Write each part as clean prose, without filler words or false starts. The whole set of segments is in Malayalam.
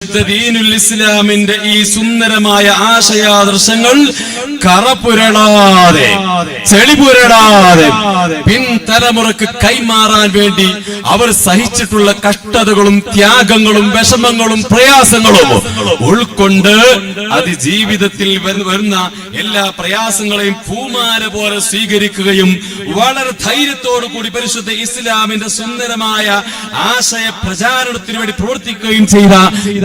ദീനുൽ ഇസ്ലാമിന്റെ ഈ സുന്ദരമായ ആശയാദർശങ്ങൾ കറപുരളാതെ ചെളിപുരളാതെ പിൻതലമുറക്ക് കൈമാറാൻ വേണ്ടി അവർ സഹിച്ചിട്ടുള്ള കഷ്ടതകളും ത്യാഗങ്ങളും വിഷമങ്ങളും പ്രയാസങ്ങളും ഉൾക്കൊണ്ട് അത് ജീവിതത്തിൽ വരുന്ന എല്ലാ പ്രയാസങ്ങളെയും പൂമാല പോലെ സ്വീകരിക്കുകയും വളരെ ധൈര്യത്തോടു കൂടി പരിശുദ്ധ ഇസ്ലാമിന്റെ സുന്ദരമായ ആശയ പ്രചാരണത്തിന് വേണ്ടി പ്രവർത്തിക്കുകയും ചെയ്ത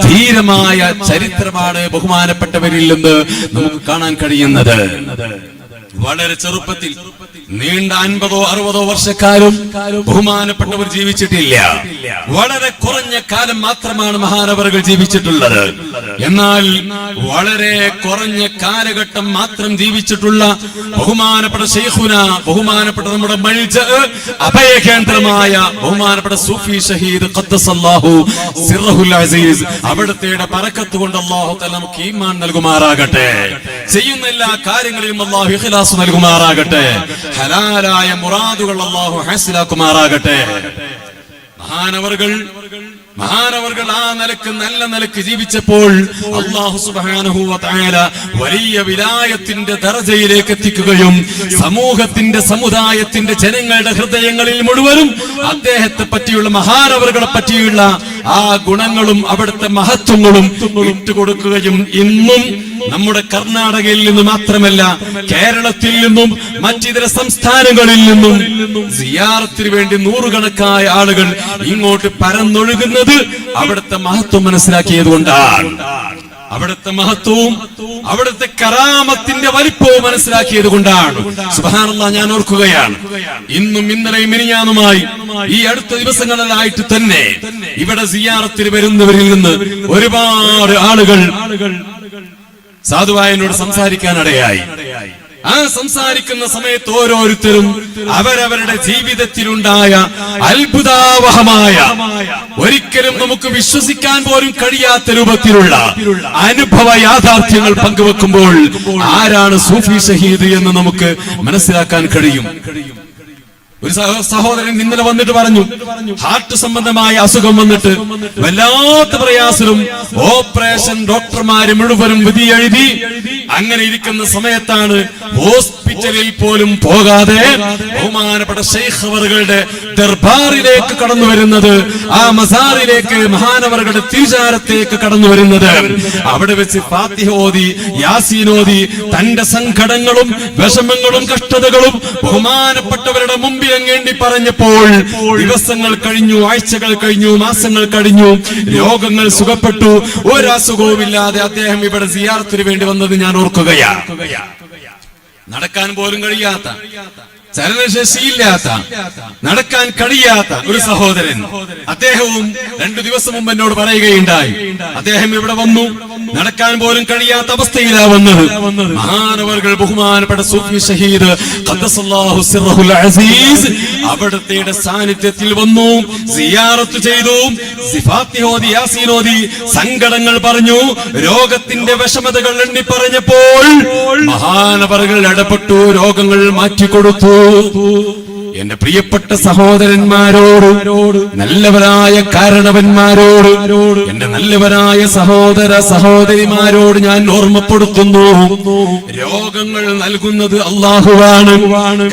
ധീരമായ ചരിത്രമാണ് ബഹുമാനപ്പെട്ടവരിൽ നിന്ന് നമുക്ക് കാണാൻ കഴിയുന്നത്. വളരെ ചെറുപ്പത്തിൽ നീണ്ട 50 or 60 വർഷക്കാലം ബഹുമാനപ്പെട്ടവർ ജീവിച്ചിട്ടില്ല. വളരെ കുറഞ്ഞ കാലം മാത്രമാണ് മഹാനവറുകൾ ജീവിച്ചിട്ടുള്ളത്. എന്നാൽ വളരെ കുറഞ്ഞ കാലഘട്ടം മാത്രം ജീവിച്ചിട്ടുള്ള ബഹുമാനപ്പെട്ട ശൈഖുന, ബഹുമാനപ്പെട്ട നമ്മുടെ മൽജ അഭയകേന്ദ്രമായ ബഹുമാനപ്പെട്ട സൂഫി ഷഹീദ് ഖദ്ദസല്ലാഹു സിർറഹുൽ അസീസ്, അവിടുത്തെ ബറക്കത്ത് കൊണ്ട് അല്ലാഹു തആല നമുക്ക് ഈമാൻ നൽകുമാറാകട്ടെ. ചെയ്യുന്ന എല്ലാ കാര്യങ്ങളിലും അല്ലാഹു ഇഖ്ലാസ് നൽകുമാറാകട്ടെ. ഹലാലായ മുറാദുകൾ അല്ലാഹു ഹാസിലാക്കുമാറാകട്ടെ. മഹാനവറുകൾ ആ നിലക്ക് നല്ല നിലക്ക് ജീവിച്ചപ്പോൾ അല്ലാഹു സുബ്ഹാനഹു വ തആല വലിയ വിലായത്തിന്റെ ദർജയിലേക്ക് എത്തിക്കുകയും സമൂഹത്തിന്റെ സമുദായത്തിന്റെ ജനങ്ങളുടെ ഹൃദയങ്ങളിൽ മുഴുവനും അദ്ദേഹത്തെ പറ്റിയുള്ള മഹാനവറുകളെ പറ്റിയുള്ള ആ ഗുണങ്ങളും അവിടുത്തെ മഹത്വങ്ങളും ഇട്ടുകൊടുക്കുകയും ഇന്നും നമ്മുടെ കർണാടകയിൽ നിന്ന് മാത്രമല്ല കേരളത്തിൽ നിന്നും മറ്റിതര സംസ്ഥാനങ്ങളിൽ നിന്നും സിയാറത്തിന് വേണ്ടി നൂറുകണക്കായ ആളുകൾ ഇങ്ങോട്ട് പരന്നൊഴുകുന്നത് അവിടുത്തെ മഹത്വം മനസ്സിലാക്കിയത് കൊണ്ടാണ്. അവിടുത്തെ മഹത്വവും അവിടുത്തെ കറാമത്തിന്റെ വലിപ്പവും മനസ്സിലാക്കിയത് കൊണ്ടാണ്. സുബ്ഹാനല്ലാഹ്, ഞാൻ ഓർക്കുകയാണ്, ഇന്നും ഇന്നലെയും മിനിഞ്ഞാന്നുമായി ഈ അടുത്ത ദിവസങ്ങളിലായിട്ട് തന്നെ ഇവിടെ സിയാറത്തിന് വരുന്നവരിൽ നിന്ന് ഒരുപാട് ആളുകൾ സാധുവായനോട് സംസാരിക്കാനിടയായി. ആ സംസാരിക്കുന്ന സമയത്ത് ഓരോരുത്തരും അവരവരുടെ ജീവിതത്തിലുണ്ടായ അത്ഭുതാവഹമായ, ഒരിക്കലും നമുക്ക് വിശ്വസിക്കാൻ പോലും കഴിയാത്ത രൂപത്തിലുള്ള അനുഭവ യാഥാർത്ഥ്യങ്ങൾ പങ്കുവെക്കുമ്പോൾ ആരാണ് സൂഫി ഷഹീദ് എന്ന് നമുക്ക് മനസ്സിലാക്കാൻ കഴിയും. ഒരു സഹോദരൻ ഇന്നലെ വന്നിട്ട് പറഞ്ഞു, ഹാർട്ട് സംബന്ധമായ അസുഖം വന്നിട്ട് വല്ലാത്ത പ്രയാസവും ഓപ്പറേഷൻ ഡോക്ടർമാര് മുഴുവനും വിധി എഴുതി അങ്ങനെ ഇരിക്കുന്ന സമയത്താണ് ഹോസ്പിറ്റലിൽ പോലും പോകാതെ ബഹുമാനപ്പെട്ട ശൈഖ് അവറുകളുടെ ദർബാറിലേക്ക് കടന്നു വരുന്നത്, ആ മസാറിലേക്ക് മഹാനവറുകളുടെ തിരുചാരത്തേക്ക് കടന്നു വരുന്നത്. അവിടെ വെച്ച് ഫാത്തിഹ ഓതി, യാസീൻ ഓതി, തന്റെ സങ്കടങ്ങളും വിഷമങ്ങളും കഷ്ടതകളും ബഹുമാനപ്പെട്ടവരുടെ മുമ്പിൽ വേണ്ടി പറഞ്ഞപ്പോൾ ദിവസങ്ങൾ കഴിഞ്ഞു, ആഴ്ചകൾ കഴിഞ്ഞു, മാസങ്ങൾ കഴിഞ്ഞു, രോഗങ്ങൾ സുഖപ്പെട്ടു. ഒരസുഖവുമില്ലാതെ അദ്ദേഹം ഇവിടെ സിയാറത്തിന് വേണ്ടി വന്നത് ഞാൻ ഓർക്കുകയാണ്. നടക്കാൻ പോലും കഴിയാത്ത, ചലനശേഷിയില്ലാത്ത, നടക്കാൻ കഴിയാത്ത ഒരു സഹോദരൻ, അദ്ദേഹവും 2 ദിവസം മുമ്പ് എന്നോട് പറയുകയുണ്ടായി, അദ്ദേഹം ഇവിടെ വന്നു, നടക്കാൻ പോലും കഴിയാത്ത അവസ്ഥയിലാണ് വന്നത്. മഹാനവറുകൾ ബഹുമാനപ്പെട്ട സൂഫി ഷഹീദ് ഖദ്ദസല്ലാഹു സിർറഹുൽ അസീസ് അവിടുത്തെ സാന്നിധ്യത്തിൽ വന്നു, സിയാറത്ത് ചെയ്തു, ഫാത്തിഹ ഓതി, യാസീൻ ഓതി, സങ്കടങ്ങൾ പറഞ്ഞു, രോഗത്തിന്റെ വിഷമതകൾ എണ്ണി പറഞ്ഞപ്പോൾ മഹാനവറുകൾ ഇടപെട്ടു, രോഗങ്ങൾ മാറ്റിക്കൊടുത്തു. എന്റെ പ്രിയപ്പെട്ട സഹോദരന്മാരോട്, നല്ലവരായ കാരണവന്മാരോട്, എന്റെ നല്ലവരായ സഹോദര സഹോദരിമാരോട് ഞാൻ ഓർമ്മപ്പെടുത്തുന്നു, രോഗങ്ങൾ നൽകുന്നത് അല്ലാഹുവാണ്,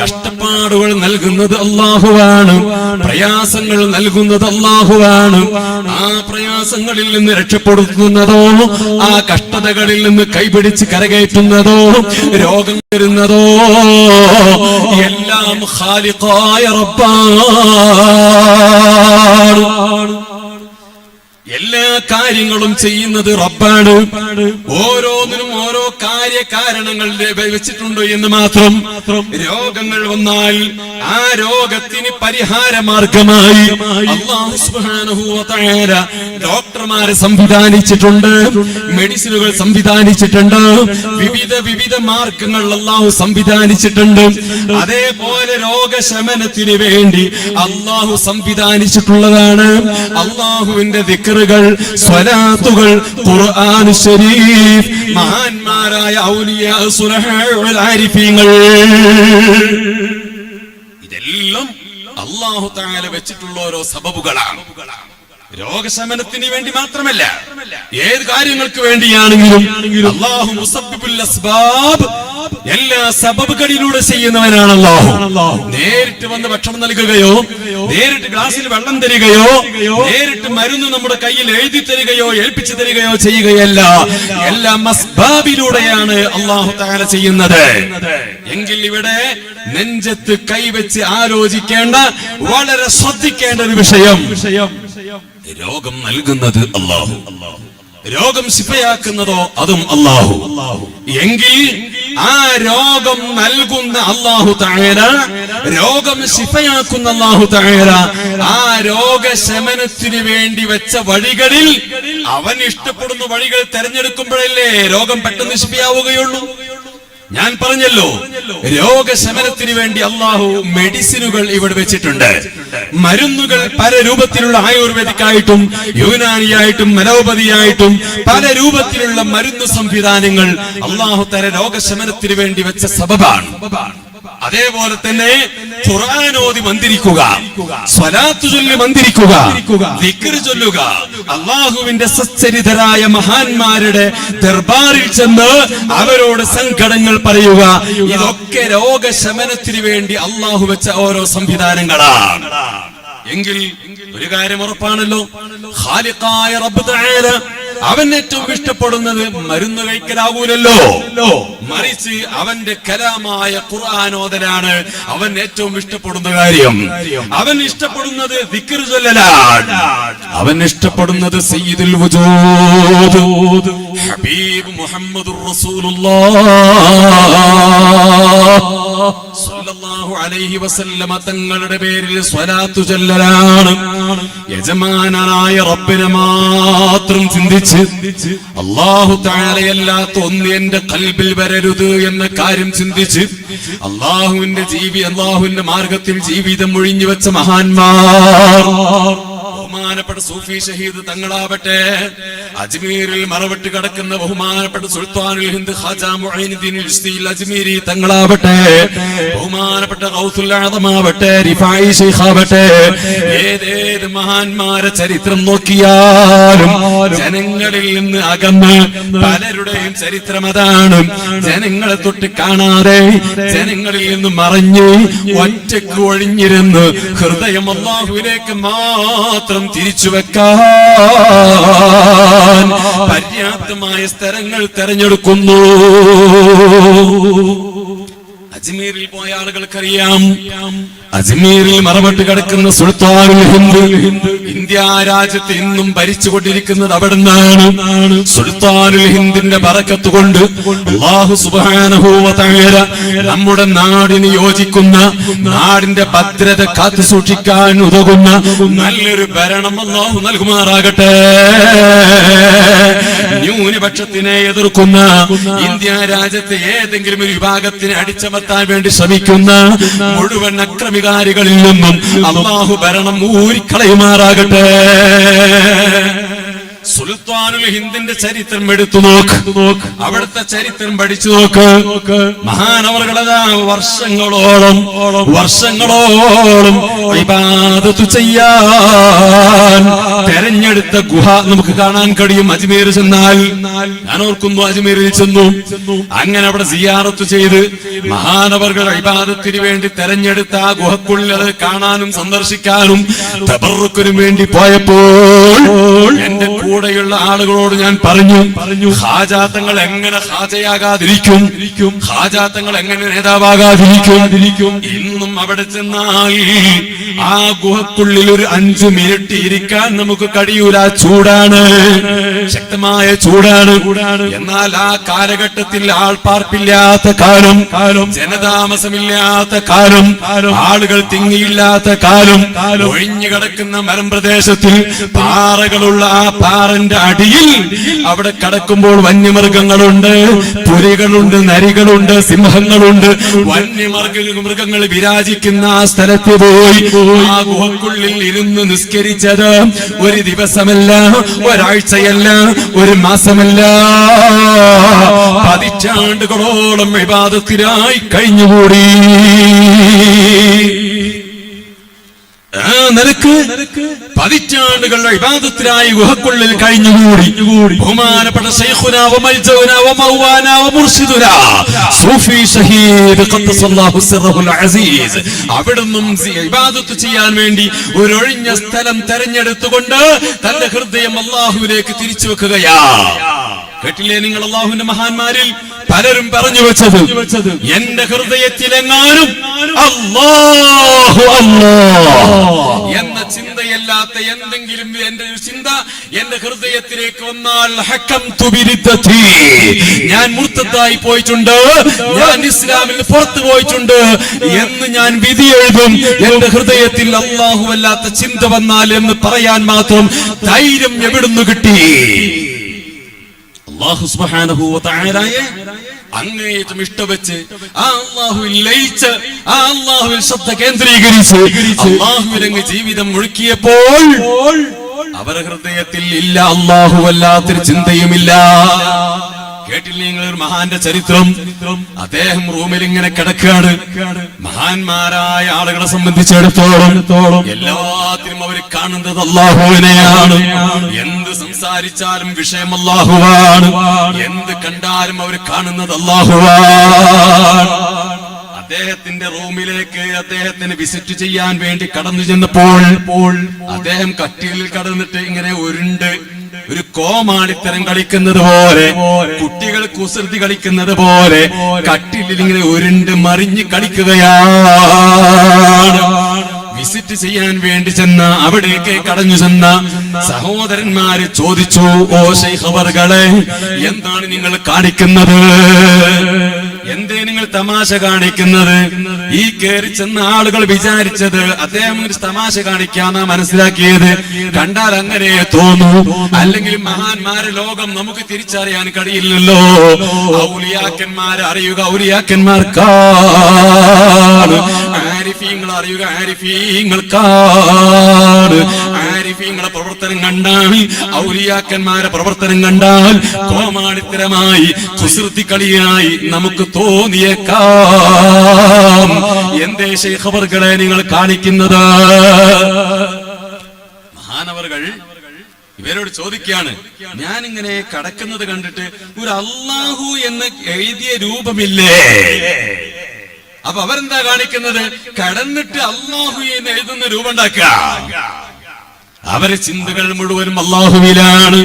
കഷ്ടപ്പാടുകൾ നൽകുന്നത് അല്ലാഹുവാണ്, പ്രയാസങ്ങൾ നൽകുന്നത് അല്ലാഹുവാണ്. ആ പ്രയാസങ്ങളിൽ നിന്ന് രക്ഷപ്പെടുത്തുന്നതോ ആ കഷ്ടതകളിൽ നിന്ന് കൈപിടിച്ച് കരകയറ്റുന്നതോ രോഗം വരുന്നതോ എല്ലാം ഖാലിഖായ റബ്ബാണ്. എല്ലാ കാര്യങ്ങളും ചെയ്യുന്നത് റബ്ബാണ്. ഓരോന്നിനും ഓരോ കാര്യകാരണങ്ങൾ വെച്ചിട്ടുണ്ട് എന്ന് മാത്രം. രോഗങ്ങൾ വന്നാൽ ആ രോഗത്തിന് പരിഹാര മാർഗമായി അല്ലാഹു സുബ്ഹാനഹു വ തആല ഡോക്ടർമാരെ സംവിധാനിച്ചിട്ടുണ്ട്, മെഡിസിനുകൾ സംവിധാനിച്ചിട്ടുണ്ട്, വിവിധ മാർഗങ്ങൾ അല്ലാഹു സംവിധാനിച്ചിട്ടുണ്ട്. അതേപോലെ രോഗശമനത്തിന് വേണ്ടി അല്ലാഹു സംവിധാനിച്ചിട്ടുള്ളതാണ് അല്ലാഹുവിന്റെ ദിക്റുകൾ, സ്വലാത്തുകൾ, ഖുർആൻ ശരീഫ്, മഹാന്മാരായ ഔലിയാ സുലഹാഉൽ ആരിഫീങ്ങൾ. ഇതെല്ലാം അല്ലാഹു തആല വെച്ചിട്ടുള്ള ഓരോ സബബുകളാണ്. രോഗശമനത്തിന് വേണ്ടി മാത്രമല്ല, ഏത് കാര്യങ്ങൾക്ക് വേണ്ടിയാണെങ്കിലും അല്ലാഹു മുസബ്ബിബുൽ അസ്ബാബ്, എല്ലാ സബബുകളിലൂടെ ചെയ്യുന്നവനാണ് അല്ലാഹു. നേരിട്ട് വന്ന് ഭക്ഷണം നൽകുകയോ, നേരിട്ട് ഗ്ലാസ്സിൽ വെള്ളം തരികയോ, നേരിട്ട് മരുന്ന് നമ്മുടെ കയ്യിൽ എഴുതി തരികയോ ഏൽപ്പിച്ചു തരികയോ ചെയ്യുകയല്ല. എല്ലാം അസ്ബാബിലൂടെയാണ് അല്ലാഹു തആല ചെയ്യുന്നത്. എങ്കിൽ ഇവിടെ നെഞ്ചത്ത് കൈവച്ച് ആലോചിക്കേണ്ട, വളരെ ശ്രദ്ധിക്കേണ്ട ഒരു വിഷയം, രോഗം നൽകുന്നത് അല്ലാഹു, രോഗം ശിഫയാക്കുന്നതോ അതും അല്ലാഹു. എങ്കിൽ ആ രോഗം നൽകുന്ന അല്ലാഹു തആല, രോഗം ശിഫയാക്കുന്ന അല്ലാഹു തആല ആ രോഗശമനത്തിന് വേണ്ടി വെച്ച വഴികളിൽ അവൻ ഇഷ്ടപ്പെടുന്ന വഴികൾ തെരഞ്ഞെടുക്കുമ്പോഴല്ലേ രോഗം പെട്ടെന്ന് ശിഫയാവുകയുള്ളൂ. ഞാൻ പറഞ്ഞല്ലോ, രോഗശമനത്തിന് വേണ്ടി അല്ലാഹു മെഡിസിനുകൾ ഇവിടെ വെച്ചിട്ടുണ്ട്. മരുന്നുകൾ പല രൂപത്തിലുള്ള, ആയുർവേദിക്കായിട്ടും യുനാനിയായിട്ടും അലോപതിയായിട്ടും പല രൂപത്തിലുള്ള മരുന്ന് സംവിധാനങ്ങൾ അല്ലാഹു തആല രോഗശമനത്തിന് വേണ്ടി വെച്ച സബബാണ്. അതേപോലെ തന്നെ ഖുർആൻ ഓതി മന്ത്രിക്കുക, സ്വലാത്ത് ചൊല്ലി മന്ത്രിക്കുക, ദിക്ർ ചൊല്ലുക, അല്ലാഹുവിന്റെ സച്ചരിതരായ മഹാന്മാരുടെ ദർബാറിൽ ചെന്ന് അവരോട് സങ്കടങ്ങൾ പറയുക, ഇതൊക്കെ രോഗശമനത്തിന് വേണ്ടി അല്ലാഹു വെച്ച ഓരോ സംവിധാനങ്ങളാണ്. എങ്കിൽ ഒരു കാര്യം ഉറപ്പാണല്ലോ, ഖാലിഖായ റബ്ബ് തആല അവൻ ഏറ്റവും ഇഷ്ടപ്പെടുന്നത് മരുന്ന് കഴിക്കലാകൂലല്ലോ, മറിച്ച് അവന്റെ കലാമായ ഖുർആനോദലാണ് അവൻ ഏറ്റവും ഇഷ്ടപ്പെടുന്ന കാര്യം. അവൻ ഇഷ്ടപ്പെടുന്നത് ദിക്ർ ചൊല്ലലാണ്. അവൻ ഇഷ്ടപ്പെടുന്നത് സയ്യിദുൽ വജൂദ് ഹബീബ് മുഹമ്മദുർ റസൂലുള്ളാഹ് സ്വല്ലല്ലാഹു അലൈഹി വസല്ലമ തങ്ങളുടെ പേരിൽ സ്വലാത്തു ചൊല്ലലാണ്. യജമാനായ റബ്ബിനെ മാത്രം ചിന്തിച്ച് അല്ലാഹു തആലയല്ലാത്ത ഒന്ന് എന്റെ ഖൽബിൽ വരരുത് എന്ന കാര്യം ചിന്തിച്ച് അല്ലാഹുവിന്റെ മാർഗത്തിൽ ജീവിതം ഒഴിഞ്ഞു വെച്ച മഹാന്മാർ, ബഹുമാനപ്പെട്ട സൂഫി ഷഹീദ് തങ്ങളാവട്ടെ, അജ്മീരിൽ മറവിട്ട് കിടക്കുന്ന ബഹുമാനപ്പെട്ട സുൽത്താനുൽ ഹിന്ദ് ഖാജ മുഈനുദ്ദീൻ ചിശ്തി അജ്മീരി തങ്ങളാവട്ടെ, ബഹുമാനപ്പെട്ട ഗൗസുൽ ആദമാവട്ടെ, റിഫായി ശൈഖാവട്ടെ, ഏതേത് മഹാന്മാരെ ചരിത്രം നോക്കിയാലും ജനങ്ങളിൽ നിന്ന് അകന്ന് പലരുടെയും ചരിത്രം അതാണ്. ജനങ്ങളെ തൊട്ട് കാണാതെ, ജനങ്ങളിൽ നിന്ന് മറഞ്ഞ് ഒറ്റയ്ക്ക് ഒഴിഞ്ഞിരുന്ന് ഹൃദയം അല്ലാഹുവിലേക്ക് മാത്രം തിരിച്ചു വെക്കാൻ പര്യാപ്തമായ സ്ഥലങ്ങൾ തെരഞ്ഞെടുക്കുന്നു. അജ്മീരിൽ പോയ ആളുകൾക്കറിയാം, അജ്മീരിൽ മറവിട്ട് കിടക്കുന്ന സുൽത്താനുൽ ഹിന്ദ് ഇന്ത്യ രാജ്യത്ത് ഇന്നും ഭരിച്ചുകൊണ്ടിരിക്കുന്നത് അവിടുന്നാണ്. സുൽത്താനുൽ ഹിന്ദിന്റെ ബറക്കത്ത് കൊണ്ട് അല്ലാഹു സുബ്ഹാനഹു വ തആല നമ്മുടെ നാടിന് യോജിക്കുന്ന, നാടിന്റെ ഭദ്രത കാത്തു സൂക്ഷിക്കാൻ ഉതകുന്ന നല്ലൊരു ഭരണം അല്ലാഹു നൽകുമാറാകട്ടെ. ന്യൂനപക്ഷത്തിനെ എതിർക്കുന്ന, ഇന്ത്യ രാജ്യത്തെ ഏതെങ്കിലും ഒരു വിഭാഗത്തിനെ അടിച്ചമർത്താൻ വേണ്ടി ശ്രമിക്കുന്ന മുഴുവൻ അക്രമികാരികളിൽ നിന്നും അല്ലാഹു ഭരണം ഊരിക്കളയുമാറാകട്ടെ. സുൽത്താനുൽ ഹിന്ദിന്റെ ചരിത്രം എടുത്തു നോക്ക്, അവിടുത്തെ ചരിത്രം പഠിച്ചു നോക്ക്. മഹാനവറുകളതാ വർഷങ്ങളോളം ഇബാദത്ത് ചെയ്യാൻ തെരഞ്ഞെടുത്ത ഗുഹ നമുക്ക് കാണാൻ കഴിയും. അജ്മീർ ചെന്നാൽ, ഞാൻ ഓർക്കുന്നു അജ്മീരിൽ ചെന്നു, അങ്ങനെ അവിടെ സിയാറത്ത് ചെയ്ത് മഹാനവറുകൾ ഇബാദത്തിന് വേണ്ടി തെരഞ്ഞെടുത്ത ആ ഗുഹക്കുള്ളിൽ അത് കാണാനും സന്ദർശിക്കാനും തബറുക്കിനും വേണ്ടി പോയപ്പോൾ എന്റെ കൂടെയുള്ള ആളുകളോട് ഞാൻ പറഞ്ഞു, ഹാജാത്തങ്ങൾ എങ്ങനെ ഹാജയാകാതിരിക്കും, ഹാജാത്തങ്ങൾ എങ്ങനെ നേതാവാകാതിരിക്കും. ഇന്നും അവിടെ ചെന്നാൽ ആ ഗുഹക്കുള്ളിൽ ഒരു 5 മിനിറ്റ് ഇരിക്കാൻ നമുക്ക് കഴിയൂല. ചൂടാണ്, ശക്തമായ ചൂടാണ്. എന്നാൽ ആ കാലഘട്ടത്തിൽ ആൾപ്പാർപ്പില്ലാത്ത കാലം, ജനതാമസമില്ലാത്ത കാലം, ആളുകൾ തിങ്ങിയില്ലാത്ത കാലം, ഒഴിഞ്ഞു കിടക്കുന്ന മലമ്പ്രദേശത്തിൽ പാറകളുള്ള ആ പാറന്റെ അടിയിൽ അവിടെ കടക്കുമ്പോൾ വന്യമൃഗങ്ങളുണ്ട്, പുലികളുണ്ട്, നരികളുണ്ട്, സിംഹങ്ങളുണ്ട്. വന്യമൃഗങ്ങൾ വിരാജിക്കുന്ന ആ സ്ഥലത്ത് പോയി ആ ഗുഹക്കുള്ളിൽ ഇരുന്ന് നിസ്കരിച്ചത് ഒരു ദിവസമല്ല, ഒരാഴ്ചയല്ല, ഒരു മാസമല്ല, പതിറ്റാണ്ടുകളോളം ഇബാദത്തിനായി കഴിഞ്ഞുകൂടി. ആ നിലക്ക് പതിറ്റാണ്ടുകളുടെ ഇബാദത്തിനായി ഗുഹക്കുള്ളിൽ കഴിഞ്ഞുകൂടി ബഹുമാനപ്പെട്ട ശൈഖുനാ വ മൽജൗനാ വ മൗവാനാ വ മുർശിദുനാ സൂഫി ഷഹീദ് ഖദ്ദസല്ലാഹു സിർറഹുൽ അസീസ് അവിടുന്നും ഇബാദത്ത് ചെയ്യാൻ വേണ്ടി ഒരു ഒഴിഞ്ഞ സ്ഥലം തെരഞ്ഞെടുത്തുകൊണ്ട് തന്റെ ഹൃദയം അല്ലാഹുവിലേക്ക് തിരിച്ചു വെക്കുകയാ. കേട്ടില്ലേ നിങ്ങൾ? അല്ലാഹുവിന്റെ മഹാന്മാരിൽ പലരും പറഞ്ഞു വെച്ചത് എന്റെ ഹൃദയത്തിലെങ്ങാനും അല്ലാഹു അല്ലാഹ് എന്ന ചിന്തയല്ലാത്ത എന്തെങ്കിലും എന്റെ ചിന്ത എന്റെ ഹൃദയത്തിലേക്ക് വന്നാൽ ഹക്കംതു ബിരിദ്ദതി, ഞാൻ മുർത്തദായി പോയിട്ടുണ്ട്, ഞാൻ ഇസ്ലാമിൽ പുറത്തു പോയിട്ടുണ്ട് എന്ന് ഞാൻ വിധി എഴുതും. എന്റെ ഹൃദയത്തിൽ അല്ലാഹു അല്ലാത്ത ചിന്ത വന്നാൽ എന്ന് പറയാൻ മാത്രം ധൈര്യം എവിടുന്ന് കിട്ടി? അല്ലാഹു സുബ്ഹാനഹു വ തആലയെ അങ്ങേയറ്റം ഇഷ്ടവെച്ച് ആ അല്ലാഹുവിൽ ലയിച്ച് ആ അല്ലാഹുവിൽ ശ്രദ്ധ കേന്ദ്രീകരിച്ച് അല്ലാഹുവിലങ്ങ് ജീവിതം മുഴുക്കിയപ്പോൾ അവരുടെ ഹൃദയത്തിൽ ഇല്ല അല്ലാഹു അല്ലാത്തൊരു ചിന്തയുമില്ല. കേട്ടില്ലേ നിങ്ങൾ ഒരു മഹാന്റെ ചരിത്രം? അദ്ദേഹം റൂമിൽ ഇങ്ങനെ കിടക്കുകയാണ്. മഹാന്മാരായ ആളുകളെ സംബന്ധിച്ചിടത്തോളം എല്ലാത്തിനും അവർ കാണുന്നത് അല്ലാഹുവിനെയാണ്. എന്ത് സംസാരിച്ചാലും വിഷയം അല്ലാഹുവാണ്, എന്ത് കണ്ടാലും അവർ കാണുന്നത് അല്ലാഹുവാണ്. അദ്ദേഹത്തിന്റെ റൂമിലേക്ക് അദ്ദേഹത്തിന് വിസിറ്റ് ചെയ്യാൻ വേണ്ടി കടന്നു ചെന്നപ്പോൾ അദ്ദേഹം കട്ടിലിൽ കടന്നിട്ട് ഇങ്ങനെ ഉരുണ്ട് ഒരു കോമാളിത്തരം കളിക്കുന്നത് പോലെ, കുട്ടികൾ കുസൃതി കളിക്കുന്നത് പോലെ കട്ടിലിൽ ഇങ്ങനെ ഉരുണ്ട് മറിഞ്ഞ് കളിക്കുകയാണ്. വിസിറ്റ് ചെയ്യാൻ വേണ്ടി ചെന്ന അവിടേക്ക് കടന്നു ചെന്ന സഹോദരന്മാര് ചോദിച്ചു, ഓ ശൈഖ് അവർകളെ, എന്താണ് നിങ്ങൾ കാണിക്കുന്നത്? എന്തേ നിങ്ങൾ തമാശ കാണിക്കുന്നത്? ഈ കയറി ചെന്ന ആളുകൾ വിചാരിച്ചത് അദ്ദേഹം ഒരു തമാശ കാണിക്കാന്നാ മനസ്സിലാക്കിയത്. കണ്ടാൽ അങ്ങനെ തോന്നൂ, അല്ലെങ്കിൽ മഹാന്മാരെ ലോകം നമുക്ക് തിരിച്ചറിയാൻ കഴിയില്ലല്ലോ. ഔലിയാക്കന്മാരെ അറിയുക ഔലിയാക്കന്മാർക്കാണ്, ആരിഫീങ്ങളെ അറിയുക ആരിഫീങ്ങൾക്കാണ്. ആരിഫീങ്ങളെ പ്രവർത്തനം കണ്ടാൽ, ഔലിയാക്കന്മാരെ പ്രവർത്തനം കണ്ടാൽ കോമാളിത്തരമായി കുസൃതി കളിയായി നമുക്ക് തോന്നിയേക്കാം. എന്തേ ശൈഖ് അവർകളെ നിങ്ങൾ കാണിക്കുന്നത്? മഹാനവറുകൾ ഇവരോട് ചോദിക്കാണ്, ഞാനിങ്ങനെ കടക്കുന്നത് കണ്ടിട്ട് ഒരു അല്ലാഹു എന്ന് എഴുതിയ രൂപമില്ലേ? അപ്പൊ അവരെന്താ കാണിക്കുന്നത്? കടന്നിട്ട് അല്ലാഹു എന്ന് എഴുതുന്ന രൂപം ഉണ്ടാക്കുക. അവരെ ചിന്തകൾ മുഴുവനും അല്ലാഹുവിലാണ്.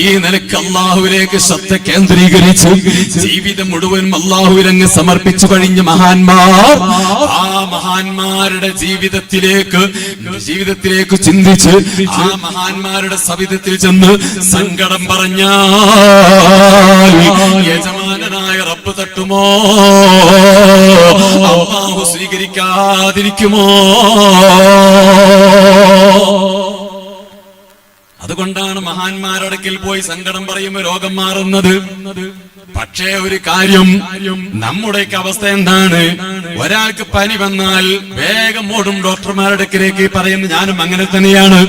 ഈ നിലക്ക് അല്ലാഹുവിലേക്ക് ശ്രദ്ധ കേന്ദ്രീകരിച്ച് ജീവിതം മുഴുവനും അല്ലാഹുവിലങ്ങ് സമർപ്പിച്ചു കഴിഞ്ഞ മഹാന്മാർ, ആ മഹാന്മാരുടെ ജീവിതത്തിലേക്ക് ചിന്തിച്ച് ആ മഹാന്മാരുടെ സവിധത്തിൽ ചെന്ന് സങ്കടം പറഞ്ഞാൽ യജമാനനായ റബ്ബ് തട്ടുമോ? അല്ലാഹു സ്വീകരിക്കാതിരിക്കുമോ? അതുകൊണ്ടാണ് മഹാന്മാരടക്കിൽ പോയി സങ്കടം പറയുമ്പോൾ രോഗം മാറുന്നത്. പക്ഷേ ഒരു കാര്യം, നമ്മുടെയൊക്കെ അവസ്ഥ എന്താണ്? ഒരാൾക്ക് പനി വന്നാൽ വേഗം ഓടും ഡോക്ടർമാരുടെ അടുക്കിലേക്ക്. പറയുന്നു ഞാനും അങ്ങനെ തന്നെയാണ്.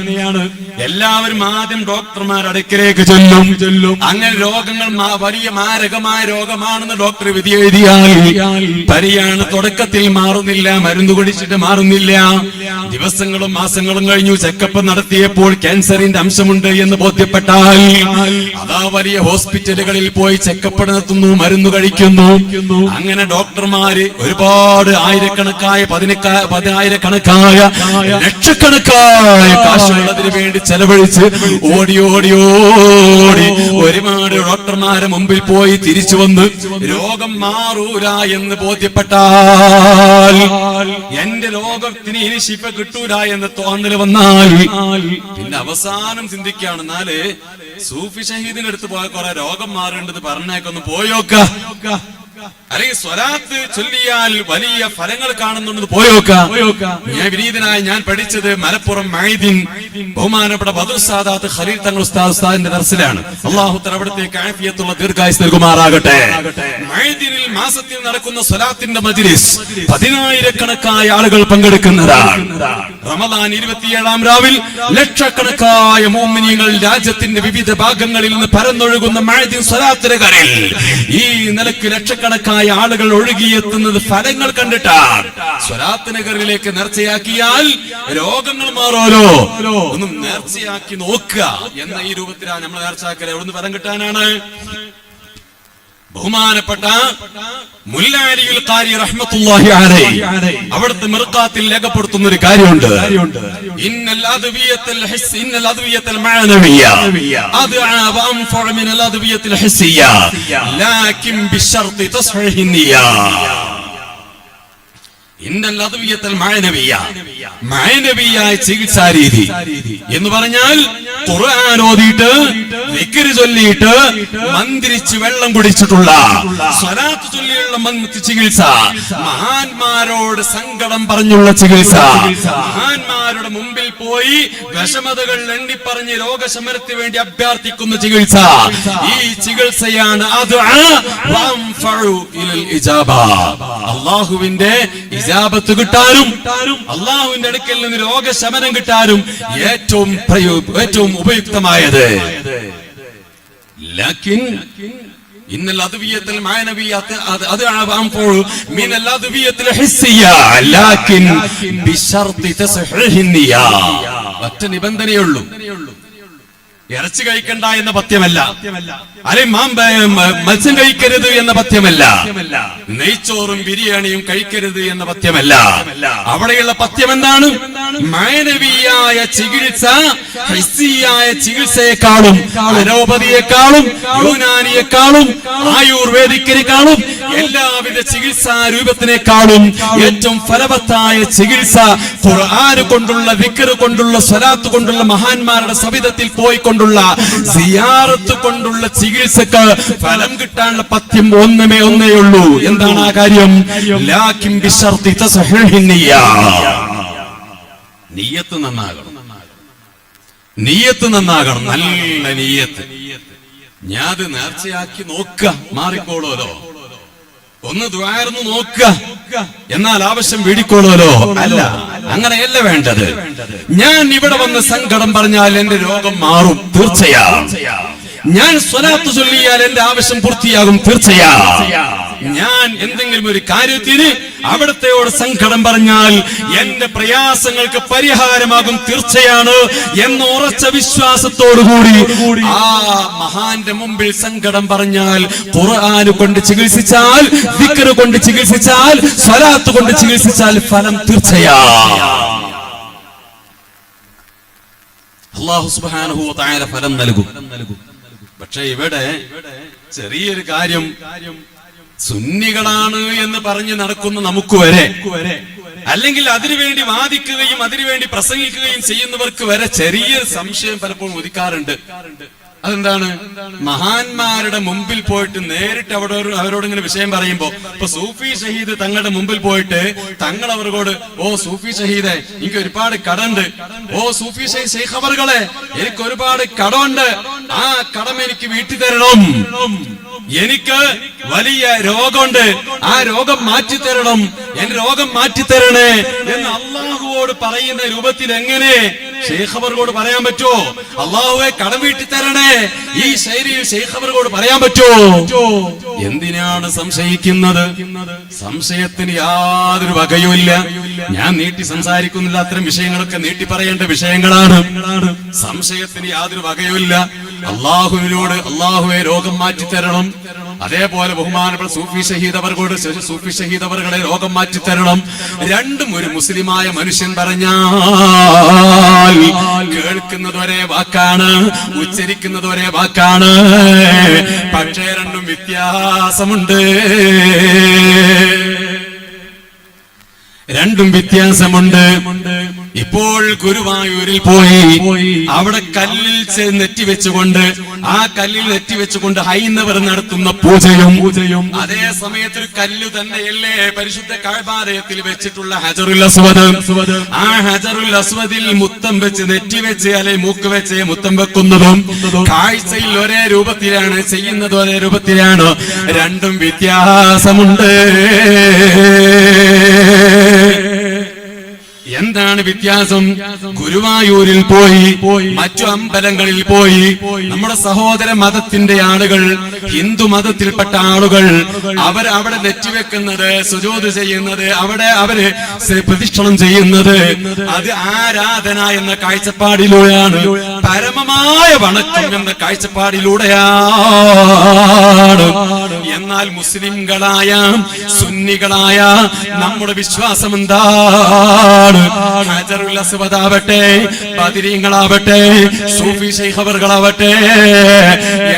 എല്ലാവരും ആദ്യം ഡോക്ടർമാരുടെ അടുക്കിലേക്ക് ചെല്ലും. അങ്ങനെ രോഗങ്ങൾ വലിയ മാരകമായ രോഗമാണെന്ന് ഡോക്ടർ വിധി എഴുതിയാൽ പനിയാണ്, തുടക്കത്തിൽ മാറുന്നില്ല, മരുന്ന് കുടിച്ചിട്ട് മാറുന്നില്ല. ദിവസങ്ങളും മാസങ്ങളും കഴിഞ്ഞു ചെക്കപ്പ് നടത്തിയപ്പോൾ ക്യാൻസറിന്റെ അംശമുണ്ട് എന്ന് ബോധ്യപ്പെട്ടാൽ അതാ വലിയ ഹോസ്പിറ്റലുകളിൽ പോയി ചെക്കപ്പ് നടത്തുന്നു, മരുന്ന് കഴിക്കുന്നു. അങ്ങനെ ഡോക്ടർമാര് ഒരുപാട് ആയിരക്കണക്കായ പതിനായിരക്കണക്കായ ലക്ഷക്കണക്കായ കാശുകൾ അതിനു വേണ്ടി ചെലവഴിച്ച് ഓടി ഒരുപാട് ഡോക്ടർമാരെ മുമ്പിൽ പോയി തിരിച്ചു വന്ന് രോഗം മാറൂല എന്ന് ബോധ്യപ്പെട്ടാൽ, എന്റെ രോഗത്തിന് ഇനി ശിഫ കിട്ടൂല എന്ന് തോന്നൽ വന്നാൽ പിന്നെ അവസാനം ചിന്തിക്കുകയാണ്, എന്നാല് സൂഫി ഷഹീദിന്റെ അടുത്ത് പോയ കുറെ രോഗം മാറേണ്ടത് പറഞ്ഞേക്കൊന്ന് പോയോക്ക, അല്ലെങ്കിൽ സ്വലാത്ത് ചൊല്ലിയാൽ വലിയ ഫലങ്ങൾ കാണുന്നുണ്ട് പോയോക്ക. ഞാൻ വിനീതനായി ഞാൻ പഠിച്ചത് മലപ്പുറം മൈദീൻ ബഹുമാനപ്പെട്ട ബദർ സാദാത്ത് ഖലീൽ തങ്ങൾ ഉസ്താദിന്റെ ദർസിലാണ്. അല്ലാഹു തആല അവിടത്തേക്ക് ആഫിയത്തുള്ള ദീർഘായുസ് നൽകുമാറാകട്ടെ. മൈദീനിൽ മാസത്തിൽ നടക്കുന്ന സ്വലാത്തിന്റെ മജ്ലിസ് 10,000കണക്കായ ആളുകൾ പങ്കെടുക്കുന്നതാണ്. റമദാൻ 27-ാം രാവിൽ ലക്ഷക്കണക്കായ മുഅ്മിനീങ്ങൾ രാജ്യത്തിന്റെ വിവിധ ഭാഗങ്ങളിൽ നിന്ന് പരന്നൊഴുകുന്ന മൈദീൻ സ്വലാത്തിന്റെ കരയിൽ ഈ നിലയ്ക്ക് ലക്ഷക്കണക്കായ ലക്ഷക്കണക്കായ ആളുകൾ ഒഴുകിയെത്തുന്നത് ഫലങ്ങൾ കണ്ടിട്ടാണ്. സ്വലാത്ത് നഗറിലേക്ക് നേർച്ചയാക്കിയാൽ രോഗങ്ങൾ മാറോലോ, ഒന്നും നേർച്ചയാക്കി നോക്കുക എന്ന ഈ രൂപത്തിലാണ് നമ്മൾ നേർച്ചയാക്കൽ. എവിടുന്ന് ഫലം കിട്ടാനാണ്? ബഹുമാനപ്പെട്ട മുല്ല അലിയുൽ ഖാരി റഹ്മത്തുള്ളാഹി അലൈഹി അവിടുത്തെ മിർഖാത്തിൽ രേഖപ്പെടുത്തുന്ന ഒരു കാര്യമുണ്ട്. ഇന്നൽ അദ്വിയത്തുൽ ഹിസ് ഇന്നൽ അദ്വിയത്തുൽ മഅനവിയ്യ അദ്ആ വഅൻഫഉ മിനൽ അദ്വിയത്തുൽ ഹിസ്സിയ്യ ലാകിൻ ബിശർത്തി തസ്ഹീഹിൻ നിയ്യ. ഇന്നൽ അദ്വിയത്തുൽ മഅനവിയ്യ, മഅനവിയായ ചികിത്സാ രീതി എന്ന് പറഞ്ഞാൽ ഖുർആൻ ഓതിയിട്ട് ദിക്ർ ചൊല്ലിയിട്ട് മന്ത്രിച്ച് വെള്ളം കുടിച്ചിട്ടുള്ള സ്വലാത്ത് ചൊല്ലിയുള്ള ചികിത്സ, മഹാന്മാരോട് സങ്കടം പറഞ്ഞുള്ള ചികിത്സ, മഹാന്മാരുടെ മുമ്പിൽ പോയി വിഷമതകൾ എണ്ണിപ്പറഞ്ഞ് രോഗശമനത്തിന് വേണ്ടി അഭ്യർത്ഥിക്കുന്ന ചികിത്സ, ഈ ചികിത്സയാണ് അല്ലാഹുവിന്റെ ഇജാബത്ത് കിട്ടാനും അല്ലാഹുവിന്റെ അടുക്കൽ നിന്ന് രോഗശമനം കിട്ടാനും ഏറ്റവും ഉപയുക്തമായത്. ഇന്നൽ അദ്വിയത്തുൽ മഅനവിയ്യത്ത് മിനൽ അദ്വിയത്തുൽ ഹിസ്സിയ്യ ലാകിൻ ബിശർത്തി തസ്ഹീഹിൻ നിയ്യ. ഒറ്റ നിബന്ധനയുള്ളൂ, ഇറച്ചി കഴിക്കണ്ട എന്ന പഥ്യമല്ല, അല്ലെങ്കിൽ മത്സ്യം കഴിക്കരുത് എന്ന പഥ്യമല്ല, നെയ്ച്ചോറും ബിരിയാണിയും കഴിക്കരുത് എന്ന പഥ്യമല്ല. അവിടെയുള്ള പഥ്യം എന്താണ്? മാനവീയായ ചികിത്സ ഹിസ്സിയായ ചികിത്സയെക്കാളും അലോപതിയെക്കാളും യൂനാനിയെക്കാളും ആയുർവേദിക്കിനെക്കാളും എല്ലാവിധ ചികിത്സാ രൂപത്തിനേക്കാളും ഏറ്റവും ഫലവത്തായ ചികിത്സ ഖുർആൻ കൊണ്ടുള്ള ദിക്ർ കൊണ്ടുള്ള സ്വലാത്ത് കൊണ്ടുള്ള മഹാന്മാരുടെ സവിധത്തിൽ പോയിക്കൊണ്ടുള്ള സിയാറത്ത് കൊണ്ടുള്ള ചികിത്സക്ക് ഫലം കിട്ടാനുള്ള പഥ്യം ഒന്നേ ഉള്ളൂ. എന്താണ് ആ കാര്യം? ലാകിൻ ബിശർത്തി തസ്ഹീഹിൻ നിയ്യ. നിയ്യത്ത് നന്നാകണം, നിയ്യത്ത് നന്നാകണം, നല്ല നിയ്യത്ത്. ഞാൻ നേർച്ചയാക്കി നോക്കുക, മാറിക്കോളൂലോ. ഒന്ന് ദ്വാരന്ന് നോക്കുക, എന്നാൽ ആവശ്യം വീടിക്കോളൂലോ. അല്ല, അങ്ങനെയല്ല വേണ്ടത്. ഞാൻ ഇവിടെ വന്ന് സങ്കടം പറഞ്ഞാൽ എന്റെ രോഗം മാറും, തീർച്ചയാ. ഞാൻ സ്വലാത്ത് ചൊല്ലിയാൽ എന്റെ ആവശ്യം പൂർത്തിയാകും, തീർച്ചയാ. ഞാൻ എന്തെങ്കിലും ഒരു കാര്യത്തിന് അവിടത്തെയോട് സങ്കടം പറഞ്ഞാൽ എന്റെ പ്രയാസങ്ങൾക്ക് പരിഹാരമാകും, തീർച്ചയാണ് എന്ന ഉറച്ച വിശ്വാസത്തോടുകൂടി ആ മഹാന്റെ മുമ്പിൽ സങ്കടം പറഞ്ഞാൽ ഖുർആൻ കൊണ്ട് ചികിത്സിച്ചാൽ, ദിക്ർ കൊണ്ട് ചികിത്സിച്ചാൽ, സ്വലാത്ത് കൊണ്ട് ചികിത്സിച്ചാൽ ഫലം തീർച്ചയാ. അല്ലാഹു സുബ്ഹാനഹു വ തആല ഫലം നൽകും. പക്ഷേ ഇവിടെ ചെറിയൊരു കാര്യം, സുന്നികളാണ് എന്ന് പറഞ്ഞ് നടക്കുന്ന നമുക്ക് വരെ, അല്ലെങ്കിൽ അതിനുവേണ്ടി വാദിക്കുകയും അതിനുവേണ്ടി പ്രസംഗിക്കുകയും ചെയ്യുന്നവർക്ക് വരെ ചെറിയ സംശയം പലപ്പോഴും ഉദിക്കാറുണ്ട്. അതെന്താണ്? മഹാന്മാരുടെ മുമ്പിൽ പോയിട്ട് നേരിട്ട് അവരോട് ഇങ്ങനെ വിഷയം പറയുമ്പോ, ഇപ്പൊ സൂഫി ഷഹീദ് തങ്ങളുടെ മുമ്പിൽ പോയിട്ട് തങ്ങൾ അവരോട്, ഓ സൂഫി ഷഹീദെ, എനിക്ക് ഒരുപാട് കടമുണ്ട്, ഓ സൂഫി ഷെയ്ഖ് അവർകളെ, എനിക്ക് ഒരുപാട് കടമുണ്ട്, ആ കടം എനിക്ക് വീട്ടി തരണം, എനിക്ക് വലിയ രോഗമുണ്ട്, ആ രോഗം മാറ്റിത്തരണം, എന്റെ രോഗം മാറ്റിത്തരണേ എന്ന് അള്ളാഹുവോട് പറയുന്ന രൂപത്തിൽ എങ്ങനെ ഷെയ്ഖ് അവർകളോട് പറയാൻ പറ്റുമോ? അള്ളാഹുവെ കടം വീട്ടി തരണേ, ഈ ശൈലിയിൽ ഷെയ്ഖ് അവർകളോട് പറയാൻ പറ്റുമോ? എന്തിനാണ് സംശയിക്കുന്നത്? സംശയത്തിന് യാതൊരു വകയുമില്ല. ഞാൻ നീട്ടി സംസാരിക്കുന്നില്ല, അത്തരം വിഷയങ്ങളൊക്കെ നീട്ടി പറയേണ്ട വിഷയങ്ങളാണ്. സംശയത്തിന് യാതൊരു വകയുമില്ല. അള്ളാഹുവിനോട് അള്ളാഹുവെ രോഗം മാറ്റിത്തരണം, അതേപോലെ ബഹുമാനപ്പെട്ട സൂഫി ഷഹീദ് അവർകളോട് സൂഫി ഷഹീദ് അവർകളെ രോഗം മാറ്റിത്തരണം. രണ്ടും ഒരു മുസ്ലിമായ മനുഷ്യൻ പറഞ്ഞാൽ കേൾക്കുന്നത് ഒരേ വാക്കാണ്, ഉച്ചരിക്കുന്നത് ഒരേ വാക്കാണ്, പക്ഷേ രണ്ടും വ്യത്യാസമുണ്ട്. രണ്ടും വ്യത്യാസമുണ്ട്. ഇപ്പോൾ ഗുരുവായൂരിൽ പോയി അവിടെ കല്ലിൽ നെറ്റിവെച്ചുകൊണ്ട്, ആ കല്ലിൽ നെറ്റിവെച്ചുകൊണ്ട് ഹൈന്ദവർ നടത്തുന്ന പൂജയും അതേ സമയത്ത് ഒരു കല്ല് തന്നെയല്ലേ പരിശുദ്ധ കഅബാലയത്തിൽ വെച്ചിട്ടുള്ള ഹജറുൽ അസ്വദ്. ആ ഹജറുൽ അസ്വദിൽ മുത്തം വെച്ച്, നെറ്റിവെച്ച് അല്ലെ മൂക്ക് വെച്ച് മുത്തം വെക്കുന്നതും കാഴ്ചയിൽ ഒരേ രൂപത്തിലാണ്, ചെയ്യുന്നത് ഒരേ രൂപത്തിലാണ്. രണ്ടും വ്യത്യാസമുണ്ട്. എന്താണ് വ്യത്യാസം? ഗുരുവായൂരിൽ പോയി, മറ്റു അമ്പലങ്ങളിൽ പോയി നമ്മുടെ സഹോദര മതത്തിന്റെ ആളുകൾ, ഹിന്ദു മതത്തിൽപ്പെട്ട ആളുകൾ അവിടെ നെറ്റിവെക്കുന്നത്, സുജൂദ് ചെയ്യുന്നത്, അവിടെ അവര് പ്രതിഷ്ഠണം ചെയ്യുന്നത് അത് ആരാധന എന്ന കാഴ്ചപ്പാടിലൂടെയാണ്, പരമമായ വണക്കം എന്ന കാഴ്ചപ്പാടിലൂടെയാണ്. എന്നാൽ മുസ്ലിംകളായ സുന്നികളായ നമ്മുടെ വിശ്വാസം എന്താണ്? ഹജറുൽ അസ്വദാവട്ടെ, ബദരീങ്ങളാവട്ടെ, സൂഫി ശൈഖവറുകളാവട്ടെ,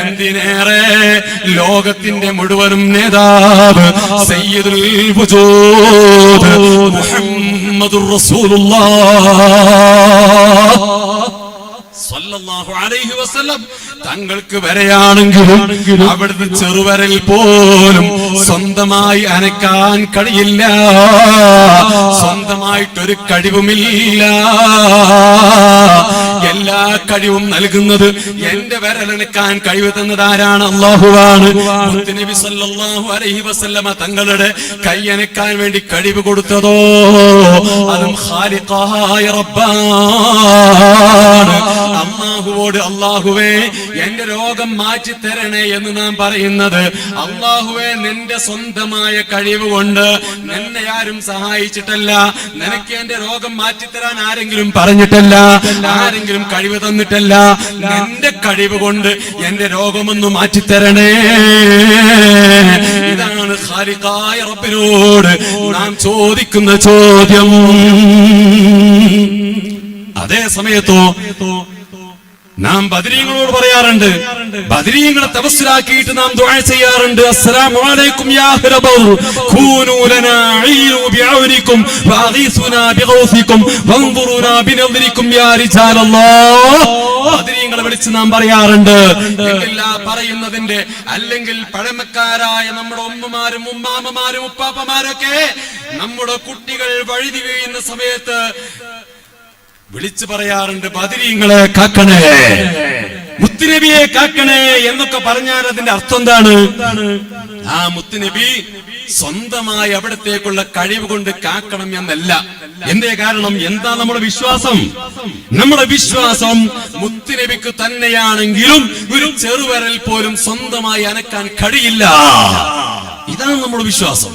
എന്തിനേറെ ലോകത്തിന്റെ മുഴുവനും നേതാവ് സയ്യിദുൽ വജൂദ് മുഹമ്മദുർ റസൂലുള്ളാഹ് സല്ലല്ലാഹു അലൈഹി വസല്ലം തങ്ങൾക്ക് വരെയാണെങ്കിലും അവിടുത്തെ ചെറുവരൽ പോലും സ്വന്തമായി അനക്കാൻ കഴിയില്ല, സ്വന്തമായിട്ടൊരു കഴിവുമില്ല. എല്ലാ കഴിവും നൽകുന്നത്, എന്റെ വിരലനക്കാൻ കഴിവ് തന്നത് ആരാണ്? അല്ലാഹുവാണ്. മുത്തുനബി സല്ലല്ലാഹു അലൈഹി വസല്ലമ തങ്ങളുടെ കൈയനക്കാൻ വേണ്ടി കഴിവ് കൊടുത്തതോ അതും ഖാലിഖായ റബ്ബാണ്. അല്ലാഹുവോട് അല്ലാഹുവേ എന്റെ രോഗം മാറ്റി തരണേ എന്ന് നാം പറയുന്നത്, അല്ലാഹുവേ നിന്റെ സ്വന്തമായ കഴിവ് കൊണ്ട്, നിന്നെ ആരും സഹായിച്ചിട്ടല്ല, നിനക്ക് എന്റെ രോഗം മാറ്റിത്തരാൻ ആരെങ്കിലും പറഞ്ഞിട്ടല്ല, ആരെങ്കിലും കഴിവ് തന്നിട്ടല്ല, നിന്റെ കഴിവ് കൊണ്ട് എന്റെ രോഗമൊന്ന് മാറ്റിത്തരണേ. ഇതാണ് ഖാലിഖായ റബ്ബിനോട് നാം ചോദിക്കുന്ന ചോദ്യം. അതേ സമയത്തോ നാം ബദരീങ്ങളോട് പറയാറുണ്ട്, ബദരീങ്ങളെ തവസ്സുലാക്കിയിട്ട് നാം ദുആ ചെയ്യാറുണ്ട്. അസ്സലാമു അലൈക്കും യാ റബ്ബ് കൂനൂ ലനാ ഈനു ബിഔനിക്കും വഅഗീസുനാ ബിഗൗസിക്കും വൻദുറുനാ ബിനദ്രിക്കും യാ റിജാലല്ലാഹ്. ബദരീങ്ങളെ വിളിച്ച് നാം പറയാറുണ്ട്. എങ്കിൽ ആ പറയുന്നതിന്റെ, അല്ലെങ്കിൽ പഴമക്കാരായ നമ്മുടെ ഉമ്മമാരും ഉമ്മാമ്മമാരും ഉപ്പാപ്പമാരൊക്കെ നമ്മുടെ കുട്ടികൾ വഴുതി വീഴുന്ന സമയത്ത് വിളിച്ചു പറയാറുണ്ട്, ബദരീങ്ങളെ കാക്കണേ, മുത്തുനബിയെ കാക്കണേ എന്നൊക്കെ പറഞ്ഞാൽ അതിന്റെ അർത്ഥം എന്താണ്? ആ മുത്തുനബി സ്വന്തമായി അവിടത്തേക്കുള്ള കഴിവ് കൊണ്ട് കാക്കണം എന്നല്ല. എന്തേ കാരണം? എന്താ നമ്മുടെ വിശ്വാസം? നമ്മുടെ വിശ്വാസം മുത്തുനബിക്ക് തന്നെയാണെങ്കിലും ഒരു ചെറുവരൽ പോലും സ്വന്തമായി അനക്കാൻ കഴിയില്ല. ഇതാണ് നമ്മുടെ വിശ്വാസം.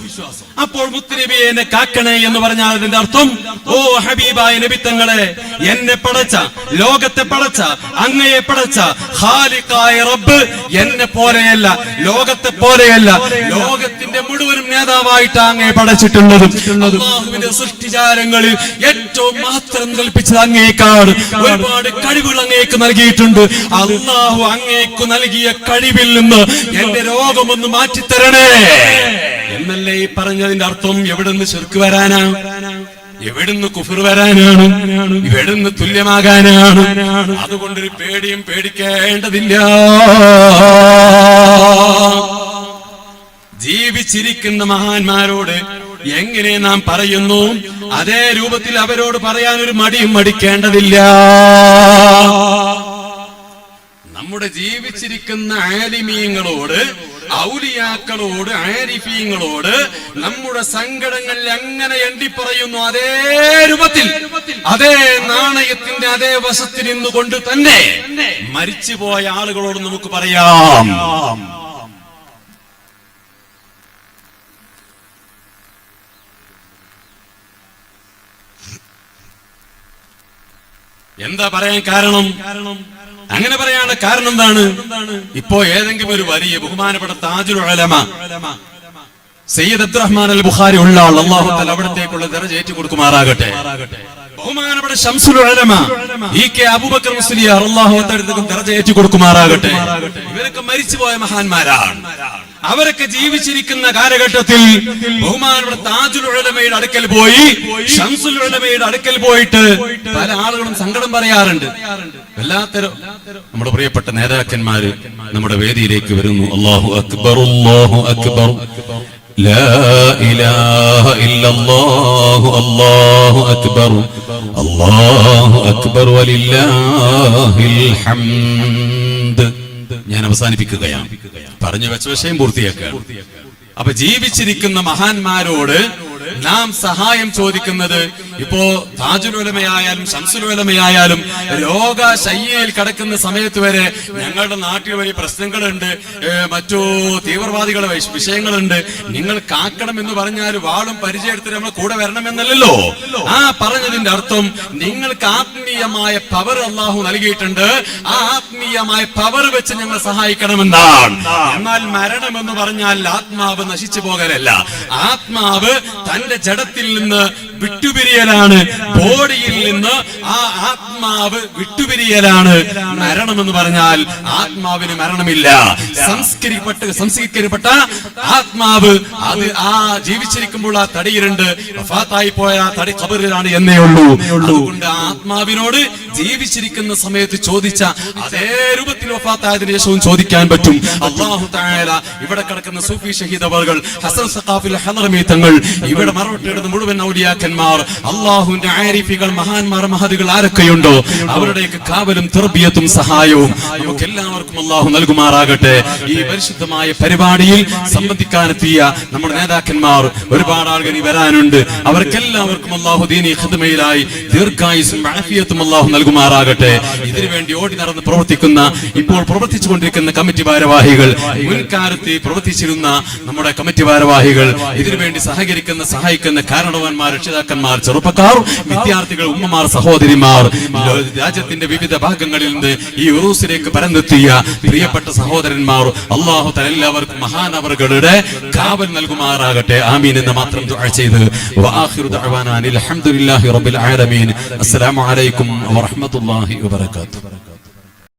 അപ്പോൾ മുത്തുനബിയെ എന്നെ കാക്കണേ എന്ന് പറഞ്ഞാൽ അതിന്റെ അർത്ഥം, ഓ ഹബീബായ നബി തങ്ങളെ, എന്നെ പടച്ച, ലോകത്തെ പടച്ച, അങ്ങയെ പടച്ച ഖാലിഖായ റബ്ബ് എന്നെ പോലെയല്ല, ലോകത്തെ പോലെയല്ല, ലോകത്തിന്റെ മുഴുവനും നേതാവായിട്ട് അങ്ങയെ പടച്ചിട്ടുള്ളത്. അല്ലാഹുവിന്റെ സൃഷ്ടിജാലങ്ങളിൽ ഏറ്റവും മഹത്വം കൽപ്പിച്ചത് അങ്ങേക്കാണ്. ഒരുപാട് കഴിവുകൾ അങ്ങേക്ക് നൽകിയിട്ടുണ്ട്. അല്ലാഹു അങ്ങേക്ക് നൽകിയ കഴിവിൽ നിന്ന് എന്റെ രോഗമൊന്ന് മാറ്റിത്തരണേ എന്നല്ലേ ഈ പറഞ്ഞതിന്റെ അർത്ഥം? എവിടുന്ന് ശിർക്ക് വരാനാ? എവിടുന്ന് കുഫർ വരാനാണ്? എവിടുന്ന് തുല്യമാകാനാണ്? അതുകൊണ്ടൊരു പേടിയും പേടിക്കേണ്ടതില്ല. ജീവിച്ചിരിക്കുന്ന മഹാന്മാരോട് എങ്ങനെ നാം പറയുന്നു, അതേ രൂപത്തിൽ അവരോട് പറയാൻ ഒരു മടിയും മടിക്കേണ്ടതില്ല. നമ്മുടെ ജീവിച്ചിരിക്കുന്ന ആലിമീങ്ങളോട്, ഔലിയാക്കളോട്, ആരിഫീങ്ങളോട് നമ്മുടെ സങ്കടങ്ങൾ എങ്ങനെ എണ്ണിപ്പറയുന്നു, അതേ രൂപത്തിൽ, അതേ നാണയത്തിന്റെ അതേ വശത്തിൽ നിന്നുകൊണ്ട് തന്നെ മരിച്ചുപോയ ആളുകളോട് നമുക്ക് പറയാം. എന്താ പറയാൻ കാരണം? അങ്ങനെ പറയാനുള്ള കാരണം എന്താണ്? ഇപ്പോ ഏതെങ്കിലും ഒരു വലിയ ബഹുമാനപ്പെട്ട താജുൽ ഉലമ സയ്യിദ് അബ്ദുറഹ്മാൻ അൽ ബുഖാരി ഉള്ള ആൾ, അല്ലാഹു തആല അവിടത്തേക്കുള്ള ദറജ ഏറ്റു കൊടുക്കുമാറാകട്ടെ. ബഹുമാനപ്പെട്ട ശംസുൽ ഉലമ ഇ.കെ. അബൂബക്കർ മുസ്ലിയാർ, അല്ലാഹു തആല ദറജ ഏറ്റു കൊടുക്കുമാറാകട്ടെ. ഇവരൊക്കെ മരിച്ചുപോയ മഹാന്മാരാണ്. അവരൊക്കെ ജീവിച്ചിരിക്കുന്ന കാലഘട്ടത്തിൽ ബഹുമാനപ്പെട്ട താജുൽ ഉലമയുടെ അടുക്കൽ പോയി, ശംസുൽ ഉലമയുടെ അടുക്കൽ പോയിട്ട് പല ആളുകളും സങ്കടം പറയാറുണ്ട്. വല്ലാത്തരം നമ്മുടെ പ്രിയപ്പെട്ട നേതാക്കന്മാര് നമ്മുടെ വേദിയിലേക്ക് വരുന്നു. അല്ലാഹു അക്ബർ, അല്ലാഹു അക്ബർ, ലാ ഇലാഹ ഇല്ലല്ലാഹു, അല്ലാഹു അക്ബർ, അല്ലാഹു അക്ബർ വലില്ലാഹിൽ ഹംദ്. ഞാൻ അവസാനിപ്പിക്കുകയാണ്. പറഞ്ഞു വെച്ച വിഷയം പൂർത്തിയാക്കുക. അപ്പൊ ജീവിച്ചിരിക്കുന്ന മഹാന്മാരോട് നാം സഹായം ചോദിക്കുന്നത് ഇപ്പോ താജുൽ ഉലമയായാലും ശംസുൽ ഉലമയായാലും രോഗശയ്യയിൽ കിടക്കുന്ന സമയത്ത് വരെ ഞങ്ങളുടെ നാട്ടിൽ വലിയ പ്രശ്നങ്ങളുണ്ട്, മറ്റു തീവ്രവാദികളുടെ വിഷയങ്ങളുണ്ട്, നിങ്ങൾ കാക്കണം എന്ന് പറഞ്ഞാൽ വാളും പരിചയപ്പെടുത്തി നമ്മൾ കൂടെ വരണമെന്നല്ലോ. ആ പറഞ്ഞതിന്റെ അർത്ഥം നിങ്ങൾക്ക് ആത്മീയമായ പവർ അള്ളാഹു നൽകിയിട്ടുണ്ട്, ആ ആത്മീയമായ പവർ വെച്ച് ഞങ്ങൾ സഹായിക്കണമെന്നാണ്. എന്നാൽ മരണം എന്ന് പറഞ്ഞാൽ ആത്മാവ് നശിച്ചു പോകലല്ല, ആത്മാവ് തന്റെ ജഡത്തിൽ നിന്ന് വിട്ടുപിരിയലാണ്, ബോഡിയിൽ നിന്ന് ആ ആത്മാവ് വിട്ടുപിരിയലാണ്. മരണമെന്ന് പറഞ്ഞാൽ ആത്മാവിന് മരണമില്ല. സംസ്കരിക്കപ്പെട്ട ആത്മാവ് അത് ആ ജീവിച്ചിരിക്കുമ്പോൾ ആ തടിയിലുണ്ട്, വഫാത്തായി പോയ തടി ഖബറിലാണ് എന്നേ ഉള്ളൂ. അതുകൊണ്ട് ആത്മാവിനോട് ജീവിച്ചിരിക്കുന്ന സമയത്ത് ചോദിച്ച അതേ രൂപത്തിൽ വഫാത്തായതിനു ശേഷവും ചോദിക്കാൻ പറ്റും. അല്ലാഹു തആല ഇവിടെ കിടക്കുന്ന സൂഫി ഷഹീദ് അവർകൾ, ഹസൻ സഖാഫിൽ ഹളറമി തങ്ങൾ, ഇവിടെ മറവട്ടിടുന്ന മുഴുവൻ ഔലിയാക്കന്മാർ, അല്ലാഹുവിന്റെ ആരിഫികൾ, മഹാന്മാർ, മഹദികൾ ആരൊക്കെയുണ്ടോ അവരുടെയൊക്കെ കാവലും തർബിയത്തും സഹായവും നമുക്ക് എല്ലാവർക്കും അല്ലാഹു നൽകുമാറാകട്ടെ. ഈ പരിശുദ്ധമായ പരിപാടിയിൽ സംബന്ധിക്കാനെത്തിയ നമ്മുടെ നേതാക്കന്മാർ ഒരുപാട് ആളുകൾ വരാനുണ്ട്. അവർക്കെല്ലാവർക്കും അല്ലാഹു ദീനി ഖിദ്മയിലായി ദീർഘായുസ്സും ആഫിയത്തും അല്ലാഹു നൽകുമാറാകട്ടെ. ഇതിനുവേണ്ടി ഓടി നടന്ന് പ്രവർത്തിക്കുന്ന, ഇപ്പോൾ പ്രവർത്തിച്ചുകൊണ്ടിരിക്കുന്ന കമ്മിറ്റി ഭാരവാഹികൾ, മുൻകാലത്ത് പ്രവർത്തിച്ചിരുന്ന നമ്മുടെ കമ്മിറ്റി ഭാരവാഹികൾ, ഇതിനുവേണ്ടി സഹായിക്കുന്ന കാരണവന്മാർ, രക്ഷിതാക്കന്മാർ, ചെറുപ്പക്കാർ, വിദ്യാർത്ഥികൾ, ഉമ്മമാർ, സഹോദരിമാർ, രാജ്യത്തിന്റെ വിവിധ ഭാഗങ്ങളിൽ നിന്ന് ഈ ഉറൂസിലേക്ക് പരന്നെത്തിയ പ്രിയപ്പെട്ട സഹോദരന്മാർ, അല്ലാഹു തആല എല്ലാവർക്കും മഹാനവറുകളുടെ കാവൽ നൽകുമാറാകട്ടെ. ആമീൻ എന്ന് മാത്രം ദുആ ചെയ്ത് വആഖിറു ദഅവാനാ അൽഹംദുലില്ലാഹി റബ്ബിൽ ആലമീൻ. അസ്സലാമു അലൈക്കും വറഹ്മത്തുള്ളാഹി വബറകാതുഹു.